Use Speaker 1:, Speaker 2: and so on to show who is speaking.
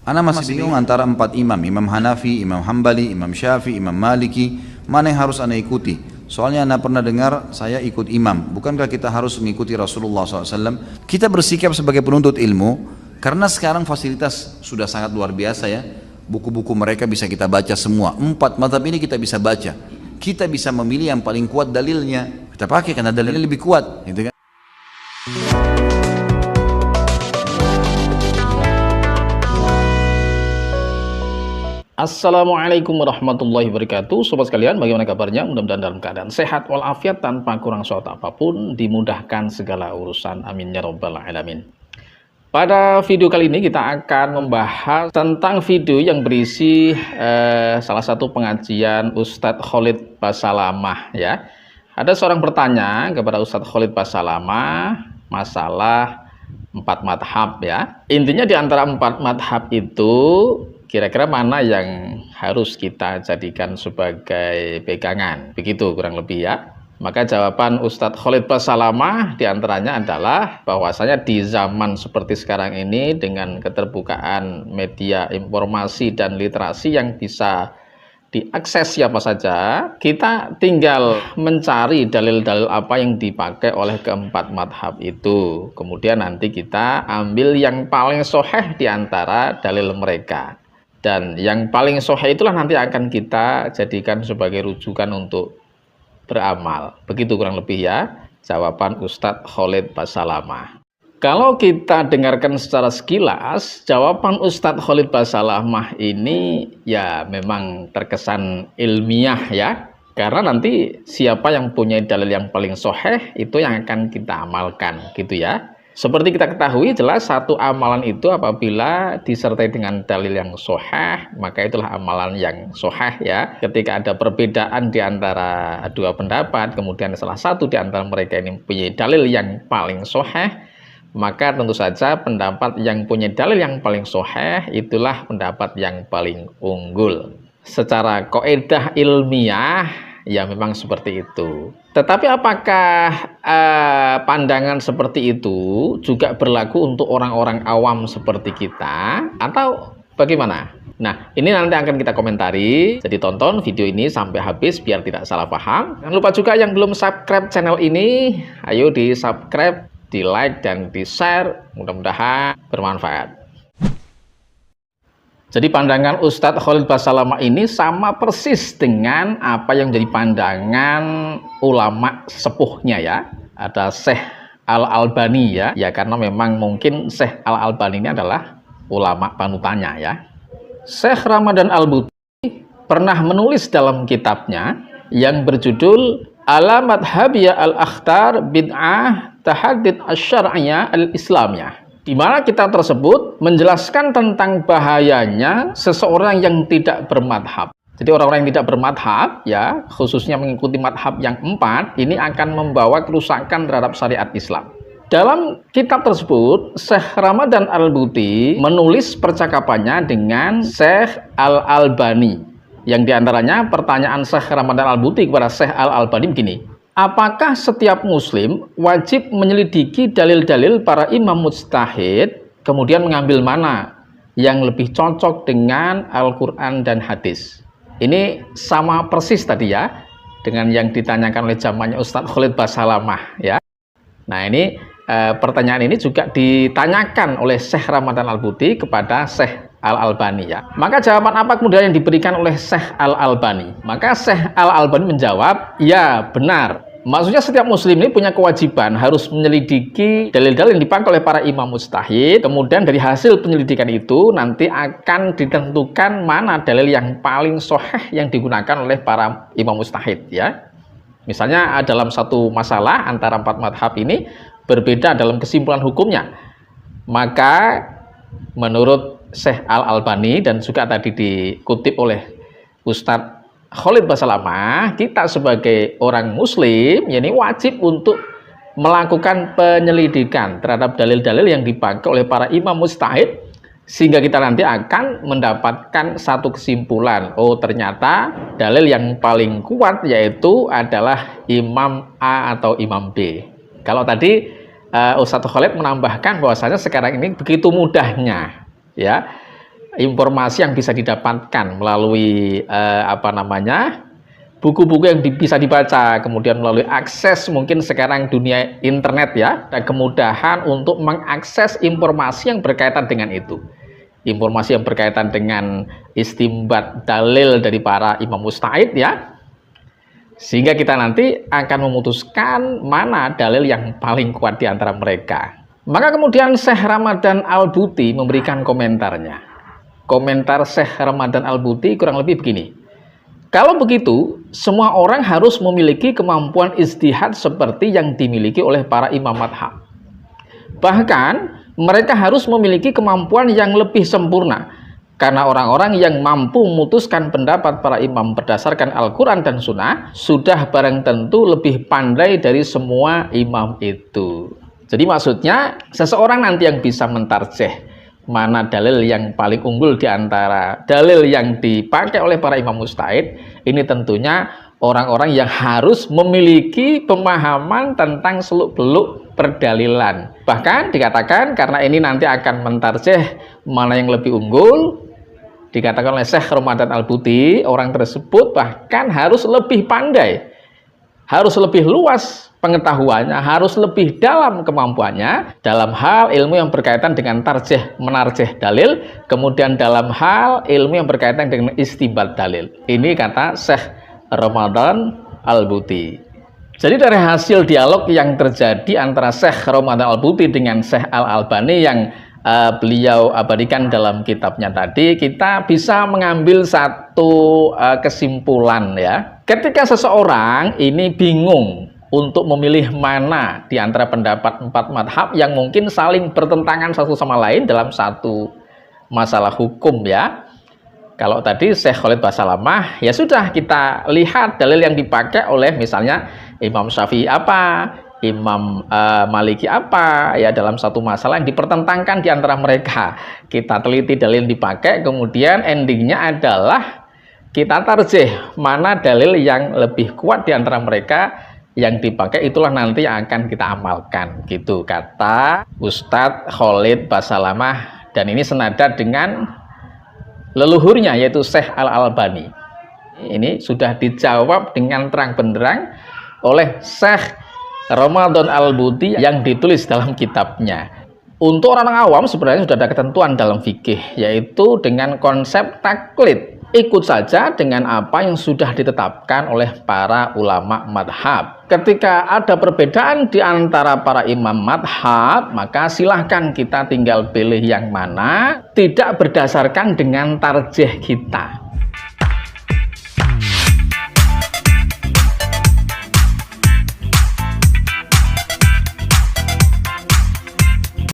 Speaker 1: Ana masih bingung antara empat imam, Imam Hanafi, Imam Hambali, Imam Syafi'i, Imam Maliki, mana yang harus ana ikuti? Soalnya ana pernah dengar saya ikut imam, bukankah kita harus mengikuti Rasulullah SAW? Kita bersikap sebagai penuntut ilmu, karena sekarang fasilitas sudah sangat luar biasa ya. Buku-buku mereka bisa kita baca semua, empat mazhab ini kita bisa baca. Kita bisa memilih yang paling kuat dalilnya, kita pakai karena dalilnya lebih kuat, gitu kan?
Speaker 2: Assalamualaikum warahmatullahi wabarakatuh. Sobat sekalian, bagaimana kabarnya? Mudah-mudahan dalam keadaan sehat walafiat tanpa kurang suatu apapun, dimudahkan segala urusan, amin ya rabbal alamin. Pada video kali ini kita akan membahas tentang video yang berisi salah satu pengajian Ustadz Khalid Basalamah ya. Ada seorang bertanya kepada Ustadz Khalid Basalamah masalah empat madhab ya. Intinya di antara empat madhab itu kira-kira mana yang harus kita jadikan sebagai pegangan, begitu kurang lebih ya. Maka jawaban Ustadz Khalid Basalamah diantaranya adalah bahwasanya di zaman seperti sekarang ini dengan keterbukaan media informasi dan literasi yang bisa diakses siapa saja, kita tinggal mencari dalil-dalil apa yang dipakai oleh keempat madhab itu. Kemudian nanti kita ambil yang paling sahih di antara dalil mereka. Dan yang paling sahih itulah nanti akan kita jadikan sebagai rujukan untuk beramal. Begitu kurang lebih ya jawaban Ustadz Khalid Basalamah. Kalau kita dengarkan secara sekilas, jawaban Ustadz Khalid Basalamah ini ya memang terkesan ilmiah ya. Karena nanti siapa yang punya dalil yang paling sahih itu yang akan kita amalkan gitu ya. Seperti kita ketahui jelas satu amalan itu apabila disertai dengan dalil yang sahih, maka itulah amalan yang sahih ya. Ketika ada perbedaan di antara dua pendapat, kemudian salah satu di antara mereka ini punya dalil yang paling sahih, maka tentu saja pendapat yang punya dalil yang paling sahih itulah pendapat yang paling unggul. Secara kaidah ilmiah ya memang seperti itu. Tetapi apakah pandangan seperti itu juga berlaku untuk orang-orang awam seperti kita atau bagaimana? Nah, ini nanti akan kita komentari. Jadi tonton video ini sampai habis biar tidak salah paham. Jangan lupa juga yang belum subscribe channel ini, ayo di subscribe, di like dan di share. Mudah-mudahan bermanfaat. Jadi pandangan Ustadz Khalid Basalamah ini sama persis dengan apa yang menjadi pandangan ulama sepuhnya ya. Ada Syekh Al-Albani ya. Ya karena memang mungkin Syekh Al-Albani ini adalah ulama panutannya ya. Syekh Ramadan Al-Buti pernah menulis dalam kitabnya yang berjudul Alamat Habiyah Al-Akhtar Bid'ah Tahaddid Asyar'iyah Al-Islamiyah. Di mana kitab tersebut menjelaskan tentang bahayanya seseorang yang tidak bermadhab. Jadi orang-orang yang tidak bermadhab, ya khususnya mengikuti madhab yang empat, ini akan membawa kerusakan terhadap syariat Islam. Dalam kitab tersebut, Syekh Ramadan Al-Buti menulis percakapannya dengan Syekh Al-Albani. Yang diantaranya pertanyaan Syekh Ramadan Al-Buti kepada Syekh Al-Albani begini. Apakah setiap muslim wajib menyelidiki dalil-dalil para imam mujtahid, kemudian mengambil mana yang lebih cocok dengan Al-Quran dan hadis? Ini sama persis tadi ya, dengan yang ditanyakan oleh zamannya Ustadz Khalid Basalamah ya. Nah ini pertanyaan ini juga ditanyakan oleh Syekh Ramadan Al-Buti kepada Syekh Al-Albani ya. Maka jawaban apa kemudian yang diberikan oleh Syekh Al-Albani? Maka Syekh Al-Albani menjawab, ya benar. Maksudnya setiap muslim ini punya kewajiban harus menyelidiki dalil-dalil yang dipakai oleh para imam mujtahid. Kemudian dari hasil penyelidikan itu nanti akan ditentukan mana dalil yang paling sahih yang digunakan oleh para imam mujtahid ya. Misalnya dalam satu masalah antara empat madhab ini berbeda dalam kesimpulan hukumnya. Maka menurut Syekh Al-Albani dan juga tadi dikutip oleh Ustadz Khalid Basalamah, kita sebagai orang muslim ini wajib untuk melakukan penyelidikan terhadap dalil-dalil yang dipakai oleh para imam mujtahid sehingga kita nanti akan mendapatkan satu kesimpulan. Oh, ternyata dalil yang paling kuat yaitu adalah imam A atau imam B. Kalau tadi Ustadz Khalid menambahkan bahwasanya sekarang ini begitu mudahnya ya informasi yang bisa didapatkan melalui buku-buku yang bisa dibaca, kemudian melalui akses mungkin sekarang dunia internet ya, dan kemudahan untuk mengakses informasi yang berkaitan dengan itu. Informasi yang berkaitan dengan istimbat dalil dari para imam mujtahid ya. Sehingga kita nanti akan memutuskan mana dalil yang paling kuat di antara mereka. Maka kemudian Syekh Ramadan Al-Buti memberikan komentarnya. Komentar Syekh Ramadan Al-Buti kurang lebih begini. Kalau begitu, semua orang harus memiliki kemampuan ijtihad seperti yang dimiliki oleh para imam madhab. Bahkan, mereka harus memiliki kemampuan yang lebih sempurna. Karena orang-orang yang mampu memutuskan pendapat para imam berdasarkan Al-Quran dan Sunnah sudah barang tentu lebih pandai dari semua imam itu. Jadi maksudnya seseorang nanti yang bisa mentarjeh mana dalil yang paling unggul di antara dalil yang dipakai oleh para imam mujtahid, ini tentunya orang-orang yang harus memiliki pemahaman tentang seluk-beluk perdalilan. Bahkan dikatakan karena ini nanti akan mentarjeh mana yang lebih unggul, dikatakan oleh Syekh Ramadan Al-Buti, orang tersebut bahkan harus lebih pandai, harus lebih luas pengetahuannya, harus lebih dalam kemampuannya dalam hal ilmu yang berkaitan dengan menarjeh dalil, kemudian dalam hal ilmu yang berkaitan dengan istinbat dalil. Ini kata Syekh Ramadan Al-Buti. Jadi dari hasil dialog yang terjadi antara Syekh Ramadan Al-Buti dengan Syekh Al-Albani yang beliau abadikan dalam kitabnya tadi, kita bisa mengambil satu kesimpulan ya. Ketika seseorang ini bingung untuk memilih mana di antara pendapat 4 madhab yang mungkin saling bertentangan satu sama lain dalam satu masalah hukum ya. Kalau tadi Syekh Khalid Basalamah, ya sudah kita lihat dalil yang dipakai oleh misalnya Imam Syafi'i apa, Imam Maliki apa ya dalam satu masalah yang dipertentangkan di antara mereka. Kita teliti dalil yang dipakai, kemudian endingnya adalah kita tarjih mana dalil yang lebih kuat di antara mereka yang dipakai, itulah nanti yang akan kita amalkan. Gitu kata Ustadz Khalid Basalamah, dan ini senada dengan leluhurnya yaitu Syekh Al-Albani. Ini sudah dijawab dengan terang benderang oleh Syekh Ramadan Al-Buti yang ditulis dalam kitabnya. Untuk orang awam sebenarnya sudah ada ketentuan dalam fikih, yaitu dengan konsep taklid. Ikut saja dengan apa yang sudah ditetapkan oleh para ulama madhab. Ketika ada perbedaan di antara para imam madhab, maka silahkan kita tinggal pilih yang mana, tidak berdasarkan dengan tarjih kita.